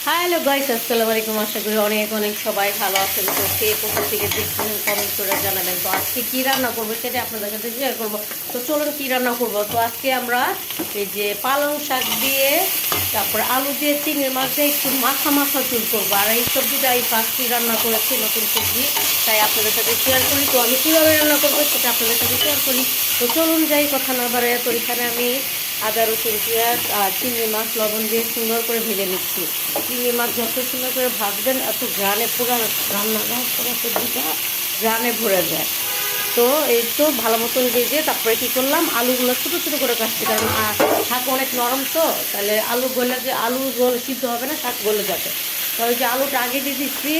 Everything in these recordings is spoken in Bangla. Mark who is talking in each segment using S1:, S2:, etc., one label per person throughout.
S1: হ্যালো গাইস, আসসালামু আলাইকুম। আশা করি অনেক অনেক সবাই ভালো আছেন। তো কে কোথা থেকে দেখছেন কমেন্ট করে জানাবেন। তো আজকে কী রান্না করবো সেটা আপনাদের সাথে শেয়ার করবো। তো চলুন কী রান্না করবো। তো আজকে আমরা এই যে পালং শাক দিয়ে, তারপর আলু দিয়ে, চিংড়ি মাছ দিয়ে একটু মাখা মাখা চুল করবো। আর এই সবজিটা এই ফার্স্টই রান্না করেছি, নতুন সবজি, তাই আপনাদের সাথে শেয়ার করি। তো আমি কীভাবে রান্না করবো সেটা আপনাদের সাথে শেয়ার করি। তো চলুন যাই, কথা না বাড়ায়। তো এখানে আমি আদা রসুন পেঁয়াজ আর চিংড়ি মাছ লবণ দিয়ে সুন্দর করে ভেজে নিচ্ছি। চিংড়ি মাছ যত সুন্দর করে ভাজবেন এত ঘ্রাণে পুরো রান্নাটা পুরো সবজিটা ঘ্রাণে ভরে যায়। তো এই তো ভালো মতন ভেজে তারপরে কী করলাম, আলুগুলো ছোটো ছোটো করে কাটছি, কারণ শাক অনেক নরম, তো তাহলে আলু গলে যে আলু সিদ্ধ হবে না, শাক গলে যাবে। তো ওই যে আলুটা আগে দিয়ে দিচ্ছি,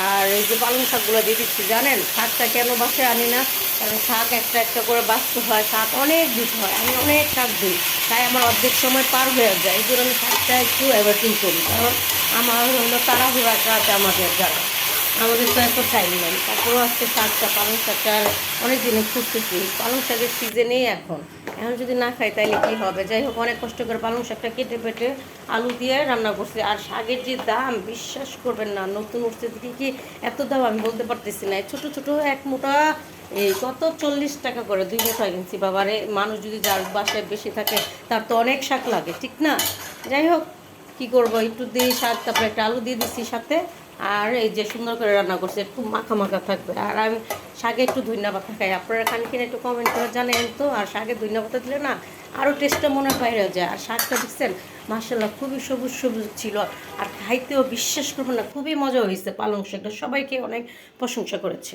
S1: আর এই যে পালং শাকগুলো দিয়ে দিচ্ছি। জানেন শাকটা কেন বাসায় আনি না? কারণ শাক একটা একটা করে বাঁচতে হয়, শাক অনেক দিতে হয়, আমি অনেক শাক দিই, তাই আমার অর্ধেক সময় পার হয়ে যায়। এই জন্য আমি শাকটা একটু অ্যাভয়েড করি, কারণ আমার হলো তাড়াহুড়া কাজ আমাদের যারা, আমাদের তো এত টাইম নেই। তারপরেও আজকে শাকটা পালং শাকটা অনেক দিনে খুঁজতেছি, পালং শাকের সিজনেই এখন এখন যদি না খাই তাইলে কী হবে। যাই হোক, অনেক কষ্ট করে পালং শাকটা কেটে পেটে আলু দিয়ে রান্না করছি। আর শাকের যে দাম, বিশ্বাস করবেন না, নতুন উঠছে দিকে কি এত দাম আমি বলতে পারতেছি না। ছোটো ছোটো এক মোটা এই কত 40 টাকা করে 2 মোটা কিনছি। বাবারে, মানুষ যদি যার বাসায় বেশি থাকে তার তো অনেক শাক লাগে, ঠিক না? যাই হোক, কী করবো, একটু দিয়ে শাক, তারপরে একটা আলু দিয়ে দিচ্ছি সাথে। আর এই যে সুন্দর করে রান্না করছে, একটু মাখা মাখা থাকবে। আর আমি শাকে একটু ধনিয়া পাতা খাই, আপনারা খান কিনা একটু কমেন্ট করে জানেন তো। আর শাকে ধনিয়া পাতা দিলে না আরও টেস্টটা মনে বাইরে যায়। আর শাকটা দেখছেন মাশাআল্লাহ খুবই সবুজ সবুজ ছিল, আর খাইতেও বিশ্বাস করবো না খুবই মজা হয়েছে। পালং শাকটা সবাইকে অনেক প্রশংসা করেছে।